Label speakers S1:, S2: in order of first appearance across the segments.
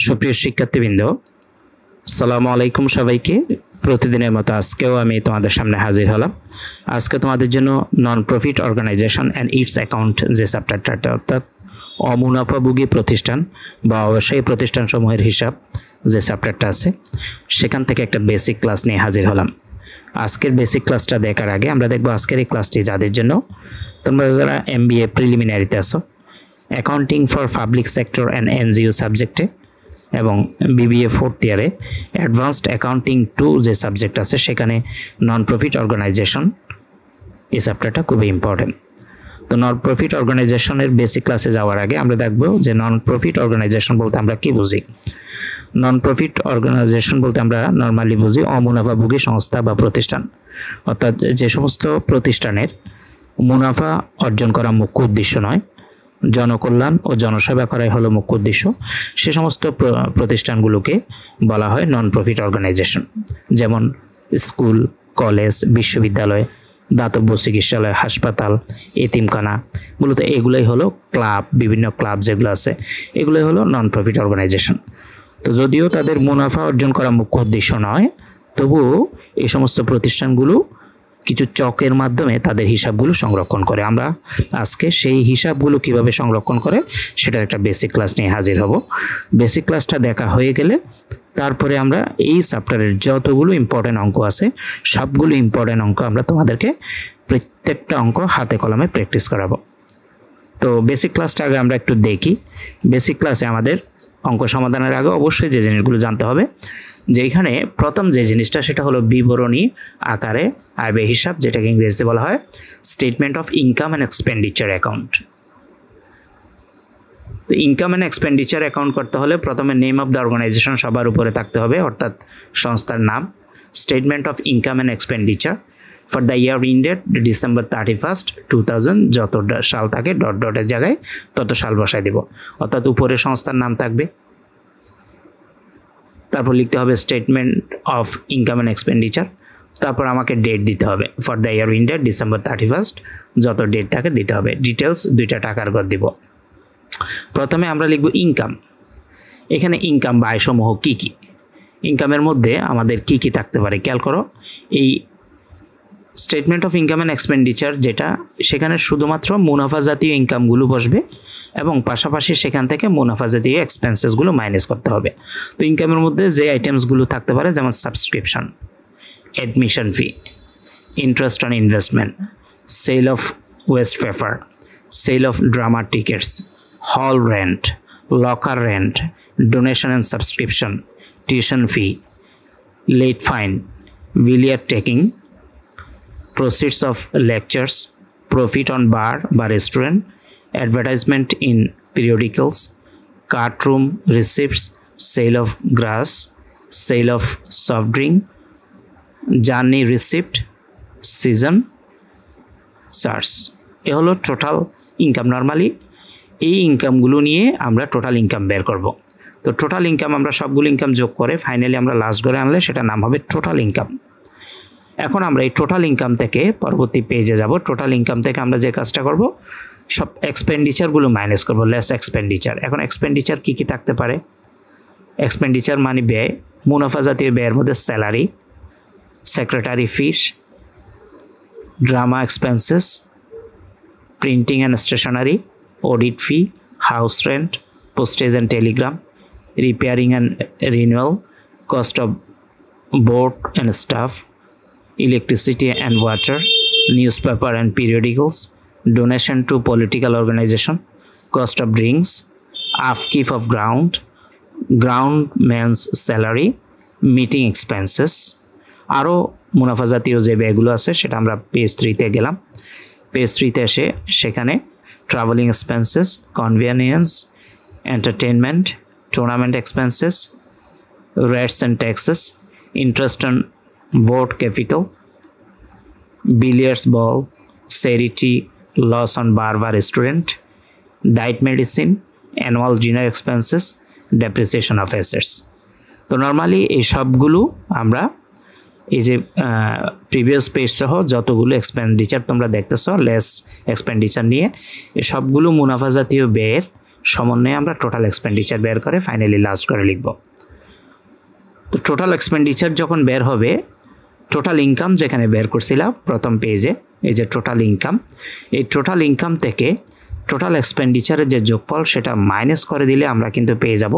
S1: সুপ্রিয় শিক্ষার্থীবৃন্দ, আসসালামু আলাইকুম সবাইকে। প্রতিদিনের মতো আজকেও আমি তোমাদের সামনে হাজির হলাম। আজকে তোমাদের জন্য non profit organization and its account যে চ্যাপ্টারটা, অর্থাৎ অমুনাফাভোগী প্রতিষ্ঠান বা ব্যবসায়ী প্রতিষ্ঠানসমূহের হিসাব যে চ্যাপ্টারটা আছে, সেখান থেকে একটা বেসিক ক্লাস নিয়ে হাজির হলাম। আজকের বেসিক ক্লাসটা দেখার আগে আমরা দেখব আজকের এই ক্লাসটি যাদের জন্য, তোমরা যারা MBA প্রিলিমিনারিতে আছো, accounting for public sector and NGO সাবজেক্টে এবং BBA 4th ইয়ারে অ্যাডভান্সড অ্যাকাউন্টিং 2 যে সাবজেক্ট আছে, সেখানে নন প্রফিট অর্গানাইজেশন এই চ্যাপ্টারটা খুবই ইম্পর্টেন্ট। তো নন প্রফিট অর্গানাইজেশনের বেসিক ক্লাসে যাওয়ার আগে আমরা দেখব যে নন প্রফিট অর্গানাইজেশন বলতে আমরা কি বুঝি। নন প্রফিট অর্গানাইজেশন বলতে আমরা নর্মালি বুঝি অমুনাফাভোগী সংস্থা বা প্রতিষ্ঠান, অর্থাৎ যে সমস্ত প্রতিষ্ঠানের মুনাফা অর্জন করা মুখ্য উদ্দেশ্য নয়, জনকল্যাণ ও জনসেবা করাই হলো মুখ্য উদ্দেশ্য, সে সমস্ত প্রতিষ্ঠানগুলোকে বলা হয় নন প্রফিট অর্গানাইজেশন। যেমন স্কুল, কলেজ, বিশ্ববিদ্যালয়, দাতব্য চিকিৎসালয়, হাসপাতাল, এতিমখানা, মূলত এগুলোই হলো ক্লাব, বিভিন্ন ক্লাব যেগুলো আছে এগুলোই হলো নন প্রফিট অর্গানাইজেশন। তো যদিও তাদের মুনাফা অর্জন করা মুখ্য উদ্দেশ্য নয়, তবুও এই সমস্ত প্রতিষ্ঠানগুলো কিছু চকের মাধ্যমে তাদের হিসাবগুলো সংরক্ষণ করে। আমরা আজকে সেই হিসাবগুলো কিভাবে সংরক্ষণ করে সেটার একটা বেসিক ক্লাস নিয়ে হাজির হব। বেসিক ক্লাসটা দেখা হয়ে গেলে তারপরে আমরা এই চ্যাপ্টারের যতগুলো ইম্পর্টেন্ট অঙ্ক আছে সবগুলো ইম্পর্টেন্ট অঙ্ক আমরা তোমাদেরকে প্রত্যেকটা অঙ্ক হাতে কলমে প্র্যাকটিস করাবো। তো বেসিক ক্লাসটা আগে আমরা একটু দেখি। বেসিক ক্লাসে আমাদের অঙ্ক সমাধানের আগে অবশ্যই যে জিনিসগুলো জানতে হবে, যে এখানে প্রথম যে জিনিসটা সেটা হলো বিবরণী আকারে আয় ব্যয় হিসাব, যেটাকে ইংরেজিতে বলা হয় statement of income and expenditure account. তো ইনকাম অ্যান্ড এক্সপেন্ডিচার অ্যাকাউন্ট করতে হলে প্রথমে নেম অফ দ্য অর্গানাইজেশন সবার উপরে থাকতে হবে, অর্থাৎ সংস্থার নাম। Statement of income and expenditure for the year ended December 31st, 2000, যত সাল থাকে ডট ডটের জায়গায় তত সাল বসায় দেব, অর্থাৎ উপরে সংস্থার নাম থাকবে। তারপর লিখতে হবে statement of income and expenditure, তারপর আমাকে ডেট দিতে হবে for the year ended December 31st, যত ডেট থাকে দিতে হবে। ডিটেলস দুইটা টাকার ঘর দিব। প্রথমে আমরা লিখব ইনকাম। এখানে ইনকাম বা আয়সমূহ কী কী, ইনকামের মধ্যে আমাদের কি কি থাকতে পারে খেয়াল করো। এই statement of income and expenditure যেটা, সেখানে শুধুমাত্র মুনাফা জাতীয় ইনকামগুলো বসবে এবং পাশাপাশি সেখান থেকে মুনাফা জাতীয় এক্সপেন্সেসগুলো মাইনাস করতে হবে। তো ইনকামের মধ্যে যে আইটেমসগুলো থাকতে পারে, যেমন subscription, admission fee, interest on investment, sale of waste paper, sale of drama tickets, hall rent, locker rent, donation and subscription, tuition fee, late fine, billiard taking, proceeds of lectures, profit on bar বা restaurant, advertisement in periodicals, card room receipts, sale of grass, sale of soft drink, journey receipt, season charge। এ হলো total income. Normally এই ইনকামগুলো নিয়ে আমরা total income বের করব। তো total income আমরা সবগুলো ইনকাম যোগ করে ফাইনালি আমরা লাস্ট করে আনলে সেটা নাম হবে টোটাল ইনকাম। এখন আমরা এই টোটাল ইনকাম থেকে পরবর্তী পেজে যাব। টোটাল ইনকাম থেকে আমরা যে কাজটা করব, সব এক্সপেন্ডিচারগুলো মাইনাস করব, লেস এক্সপেন্ডিচার। এখন এক্সপেন্ডিচার কী কী থাকতে পারে? এক্সপেন্ডিচার মানে ব্যয়। মুনাফা জাতীয় ব্যয়ের মধ্যে salary, secretary fees, drama expenses, printing and stationery, audit fee, house rent, postage and telegram, repairing and renewal, cost of board and staff, electricity and water, newspaper and periodicals, donation to political organization, cost of drinks, upkeep of groundman's salary, meeting expenses। আরও মুনাফা জাতীয় যে ব্যয়গুলো আছে সেটা আমরা page 3-তে গেলাম। Page 3-তে এসে সেখানে travelling expenses, convenience, entertainment, tournament expenses, rates and taxes, interest on vote capital, billiards ball, charity, loss on bar restaurant, diet medicine, annual dinner expenses, depreciation of assets। তো নর্মালি এই সবগুলো আমরা এই যে previous page সহ যতগুলো expenditure তোমরা দেখতেছো লেস এক্সপেন্ডিচার নিয়ে, এই সবগুলো মুনাফা জাতীয় ব্যয়ের সমন্বয়ে আমরা টোটাল এক্সপেন্ডিচার বের করে ফাইনালি লাস্ট করে লিখব। তো টোটাল এক্সপেন্ডিচার যখন বের হবে, টোটাল ইনকাম যেখানে বের করছিলাম প্রথম পেজে, এই যে টোটাল ইনকাম, এই টোটাল ইনকাম থেকে টোটাল এক্সপেন্ডিচারের যে যোগফল সেটা মাইনাস করে দিলে আমরা কিন্তু পেয়ে যাব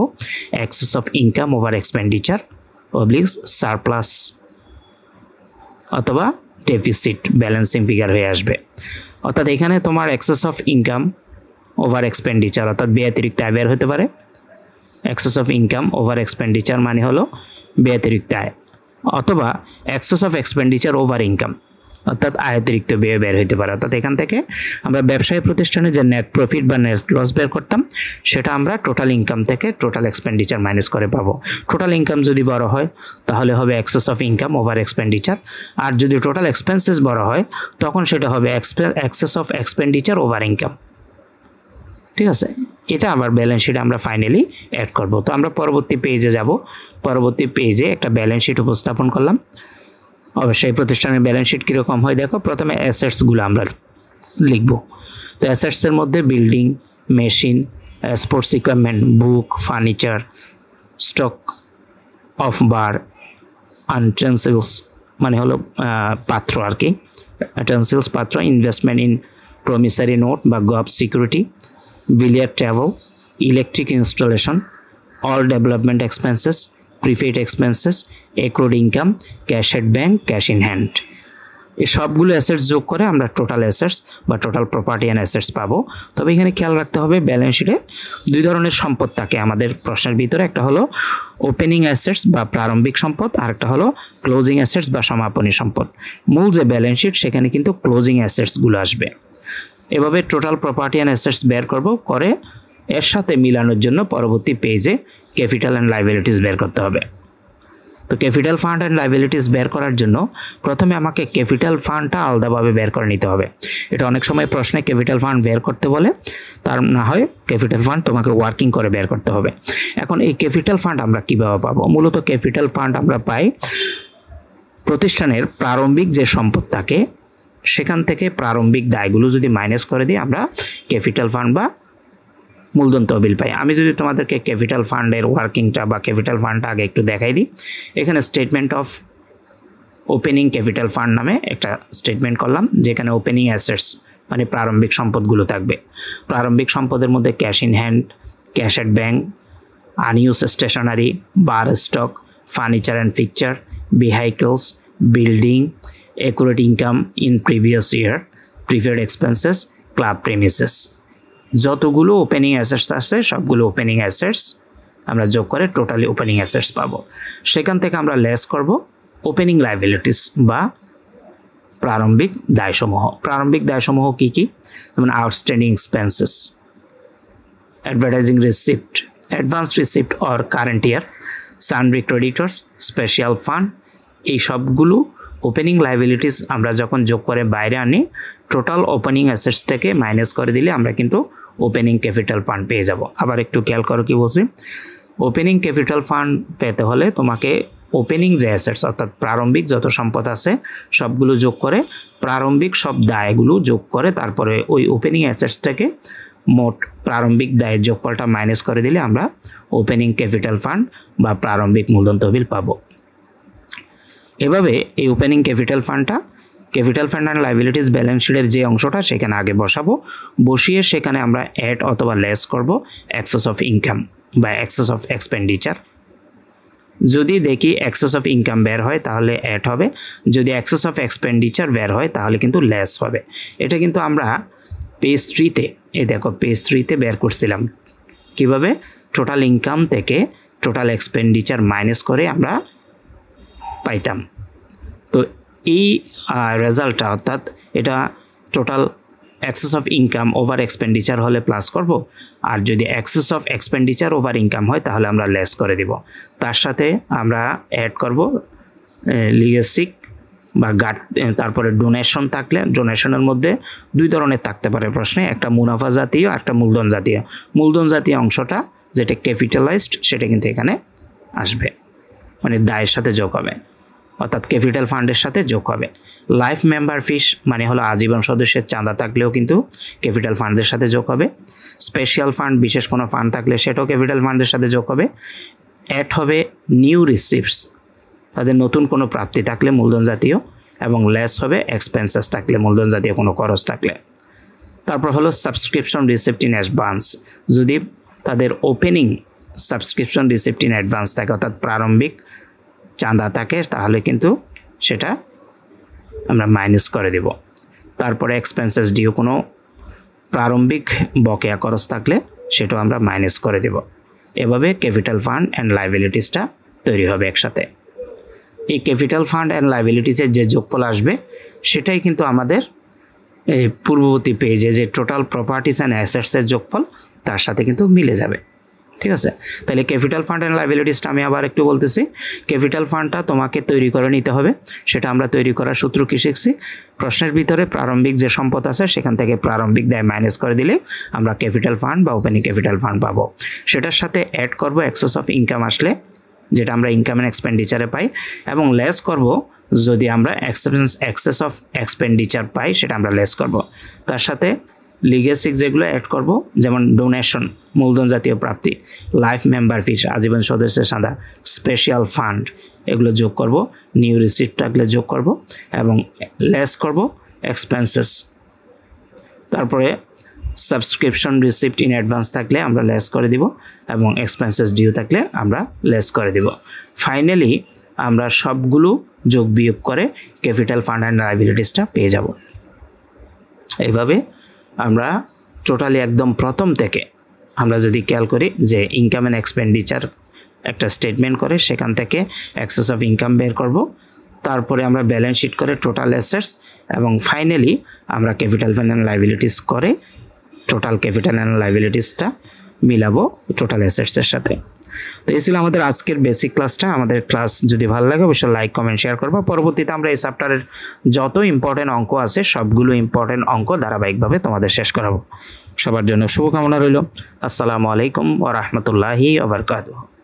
S1: excess of income over expenditure obliques surplus অথবা ডেফিসিট ব্যালেন্সিং ফিগার হয়ে আসবে। অর্থাৎ এখানে তোমার excess of income over expenditure অর্থাৎ ব্যতিরিক্ত আয় বের হতে পারে। Excess of income over expenditure মানে হলো ব্যতিরিক্ত আয়, অথবা excess of expenditure over income অর্থাৎ আয়তিরিক্ত ব্যয় বের হতে পারে। অর্থাৎ এখান থেকে আমরা ব্যবসায়ী প্রতিষ্ঠানে যে নেট প্রফিট বা নেট লস বের করতাম সেটা আমরা টোটাল ইনকাম থেকে টোটাল এক্সপেন্ডিচার মাইনাস করে পাবো। টোটাল ইনকাম যদি বড় হয় তাহলে হবে excess of income over expenditure, আর যদি টোটাল এক্সপেন্সেস বড় হয় তখন সেটা হবে excess of expenditure over income. ঠিক আছে, এটা আবার ব্যালেন্স শিটে আমরা ফাইনালি অ্যাড করব। তো আমরা পরবর্তী পেজে যাব। পরবর্তী পেজে একটা ব্যালেন্স শিট উপস্থাপন করলাম। অবশ্যই প্রতিষ্ঠানের ব্যালেন্স শিট কীরকম হয় দেখো। প্রথমে অ্যাসেটসগুলো আমরা লিখব। তো অ্যাসেটসের মধ্যে building, machine, sports equipment, book, furniture, stock of bar, utensils মানে হলো পাত্র আর কি, ইউটেন্সিলস পাত্র, ইনভেস্টমেন্ট ইন প্রমিসারি নোট বা gov security, billiard table, electric installation, all development expenses, prepaid expenses, accrued income, cash at bank, cash in hand. এই সবগুলো assets যোগ করে আমরা টোটাল অ্যাসেটস বা টোটাল প্রপার্টি অ্যান্ড অ্যাসেটস পাবো। তবে এখানে খেয়াল রাখতে হবে ব্যালেন্স শিটে দুই ধরনের সম্পদ থাকে আমাদের প্রশ্নের ভিতরে। একটা হলো ওপেনিং অ্যাসেটস বা প্রারম্ভিক সম্পদ, আর একটা হলো ক্লোজিং অ্যাসেটস বা সমাপনী সম্পদ। মূল যে ব্যালেন্স শিট সেখানে কিন্তু ক্লোজিং অ্যাসেটসগুলো আসবে। এভাবে টোটাল প্রপার্টি অ্যান্ড অ্যাসেটস বের করব, করে এর সাথে মিলানোর জন্য পরবর্তী পেজে ক্যাপিটাল অ্যান্ড লাইবিলিটিস বের করতে হবে। তো ক্যাপিটাল ফান্ড অ্যান্ড লাইবিলিটিস বের করার জন্য প্রথমে আমাকে ক্যাপিটাল ফান্ডটা আলাদাভাবে বের করে নিতে হবে। এটা অনেক সময় প্রশ্নে ক্যাপিটাল ফান্ড বের করতে বলে, তার না হয় ক্যাপিটাল ফান্ড তোমাকে ওয়ার্কিং করে বের করতে হবে। এখন এই ক্যাপিটাল ফান্ড আমরা কীভাবে পাবো? মূলত ক্যাপিটাল ফান্ড আমরা পাই প্রতিষ্ঠানের প্রারম্ভিক যে সম্পদ থাকে সেখান থেকে প্রারম্ভিক দায়গুলো যদি মাইনাস করে দিই আমরা ক্যাপিটাল ফান্ড বা মূলধন তহবিল পাই। আমি যদি তোমাদেরকে ক্যাপিটাল ফান্ডের ওয়ার্কিংটা বা ক্যাপিটাল ফান্ডটা আগে একটু দেখাই দিই। এখানে statement of opening capital fund নামে একটা স্টেটমেন্ট করলাম, যেখানে ওপেনিং অ্যাসেটস মানে প্রারম্ভিক সম্পদগুলো থাকবে। প্রারম্ভিক সম্পদের মধ্যে cash in hand, cash at bank, unused stationery, bar stock, furniture and fixture, vehicles, building, accurate income in previous year, preferred expenses, club premises। যতগুলো ওপেনিং অ্যাসেটস আছে সবগুলো ওপেনিং অ্যাসেটস আমরা যোগ করে টোটালি ওপেনিং অ্যাসেটস পাবো। সেখান থেকে আমরা লেস করব ওপেনিং লাইবিলিটিস বা প্রারম্ভিক দায়সমূহ। প্রারম্ভিক দায়সমূহ কী কী? যেমন outstanding expenses, advertising receipt, advance receipt or current year, sundry creditors, special fund. এই সবগুলো ওপেনিং লাইবিলিটিস আমরা যখন যোগ করে বাইরে আনি টোটাল ওপেনিং অ্যাসেটস থেকে মাইনাস করে দিলে আমরা কিন্তু ওপেনিং ক্যাপিটাল ফান্ড পেয়ে যাব। আবার একটু খেয়াল করো কি বলছি। ওপেনিং ক্যাপিটাল ফান্ড পেতে হলে তোমাকে ওপেনিং যে অ্যাসেটস অর্থাৎ প্রারম্ভিক যত সম্পদ আছে সবগুলো যোগ করে প্রারম্ভিক সব দায়গুলো যোগ করে তারপরে ওই ওপেনিং অ্যাসেটস থেকে মোট প্রারম্ভিক দায়ের যোগফলটা মাইনাস করে দিলে আমরা ওপেনিং ক্যাপিটাল ফান্ড বা প্রারম্ভিক মূলধন তহবিল পাবো। এভাবে এই opening capital fund and liabilities balance শিটের যে অংশটা সেখানে আগে বসাবো, বসিয়ে সেখানে আমরা অ্যাড অথবা লেস করব এক্সেস অফ ইনকাম বা এক্সেস অফ এক্সপেন্ডিচার। যদি দেখি এক্সেস অফ ইনকাম বের হয় তাহলে অ্যাড হবে, যদি এক্সেস অফ এক্সপেন্ডিচার বের হয় তাহলে কিন্তু লেস হবে। এটা কিন্তু আমরা পেজ 3-তে দেখো পেজ 3-তে বের করছিলাম কিভাবে টোটাল ইনকাম থেকে টোটাল এক্সপেন্ডিচার মাইনাস করে আমরা পাইতাম। তো এই রেজাল্টটা অর্থাৎ এটা total access of income over expenditure হলে প্লাস করব, আর যদি access of expenditure over income হয় তাহলে আমরা লেস করে দিব। তার সাথে আমরা অ্যাড করব লিগেসিক বা তারপরে ডোনেশন থাকলে ডোনেশনের মধ্যে দুই ধরনের থাকতে পারে প্রশ্নে, একটা মুনাফা জাতীয় একটা মূলধন জাতীয়। মূলধন জাতীয় অংশটা যেটা ক্যাপিটালাইজড সেটা কিন্তু এখানে আসবে, মানে দায়ের সাথে যোগ হবে অর্থাৎ ক্যাপিটাল ফান্ডের সাথে যোগ হবে। লাইফ মেম্বার ফিস মানে হলো আজীবন সদস্যের চাঁদা থাকলেও কিন্তু ক্যাপিটাল ফান্ডের সাথে যোগ হবে। স্পেশাল ফান্ড বিশেষ কোনো ফান্ড থাকলে সেটাও ক্যাপিটাল ফান্ডের সাথে যোগ হবে। অ্যাড হবে নিউ রিসিপ্টস, তাদের নতুন কোনো প্রাপ্তি থাকলে মূলধন জাতীয়, এবং লেস হবে এক্সপেন্সেস থাকলে মূলধন জাতীয় কোনো খরচ থাকলে। তারপর হলো সাবস্ক্রিপশন রিসিপ্ট ইন অ্যাডভান্স, যদি তাদের opening subscription receipt in advance থাকে অর্থাৎ প্রারম্ভিক চাঁদা থাকে তাহলে কিন্তু সেটা আমরা মাইনাস করে দেব। তারপরে এক্সপেন্সেস ডিউ, কোনো প্রারম্ভিক বকেয়া খরচ থাকলে সেটাও আমরা মাইনাস করে দেব। এভাবে ক্যাপিটাল ফান্ড অ্যান্ড লাইবিলিটিসটা তৈরি হবে একসাথে। এই ক্যাপিটাল ফান্ড অ্যান্ড লাইবিলিটিসের যে যোগফল আসবে সেটাই কিন্তু আমাদের এই পূর্ববর্তী পেজে যে টোটাল প্রপার্টিস অ্যান্ড অ্যাসেটসের যোগফল তার সাথে কিন্তু মিলে যাবে। ঠিক আছে, তাহলে ক্যাপিটাল ফান্ড অ্যান্ড লাইবিলিটিসটা আমি আবার একটু বলতেছি। ক্যাপিটাল ফান্ডটা তোমাকে তৈরি করে নিতে হবে, সেটা আমরা তৈরি করার সূত্র কি শিখছি, প্রশ্নের ভিতরে প্রারম্ভিক যে সম্পদ আছে সেখান থেকে প্রারম্ভিক দায় মাইনাস করে দিলে আমরা ক্যাপিটাল ফান্ড বা ওপেনিং ক্যাপিটাল ফান্ড পাবো। সেটার সাথে অ্যাড করব এক্সেস অফ ইনকাম আসলে, যেটা আমরা ইনকাম অ্যান্ড এক্সপেন্ডিচারে পাই, এবং লেস করব যদি আমরা এক্সেস অফ এক্সপেন্ডিচার পাই সেটা আমরা লেস করব। তার সাথে লিগেসিক যেগুলো অ্যাড করব, যেমন ডোনেশন মূলধন জাতীয় প্রাপ্তি, লাইফ মেম্বার ফিস আজীবন সদস্যের চাঁদা, স্পেশাল ফান্ড এগুলো যোগ করব, নিউ রিসিপ্ট থাকলে যোগ করব, এবং লেস করব এক্সপেন্সেস। তারপরে সাবস্ক্রিপশন রিসিপ্ট ইন অ্যাডভান্স থাকলে আমরা লেস করে দিব, এবং এক্সপেন্সেস ডিউ থাকলে আমরা লেস করে দিব। ফাইনালি আমরা সবগুলো যোগ বিয়োগ করে ক্যাপিটাল ফান্ড অ্যান্ড লাইবিলিটিসটা পেয়ে যাব। এইভাবে আমরা টোটালি একদম প্রথম থেকে আমরা যদি খেয়াল করি যে ইনকাম অ্যান্ড এক্সপেন্ডিচার একটা স্টেটমেন্ট করে সেখান থেকে এক্সেস অফ ইনকাম বের করব, তারপরে আমরা ব্যালেন্স শিট করে টোটাল অ্যাসেটস, এবং ফাইনালি আমরা ক্যাপিটাল ফান্ড অ্যান্ড লাইবিলিটিস করে টোটাল ক্যাপিটাল অ্যান্ড লাইবিলিটিসটা মিলাবো টোটাল অ্যাসেটসের সাথে। তো এই ছিল আমাদের আজকের বেসিক ক্লাসটা। আমাদের ক্লাস যদি ভালো লাগে অবশ্যই লাইক কমেন্ট শেয়ার করবা। পরবর্তীতে আমরা এই চ্যাপ্টারের যত ইম্পর্টেন্ট অঙ্ক আছে সবগুলো ইম্পর্টেন্ট অঙ্ক ধারাবাহিকভাবে তোমাদের শেষ করাবো। সবার জন্য শুভকামনা রইল। আসসালামু আলাইকুম ওয়া রাহমাতুল্লাহি ওয়া বারাকাতুহু।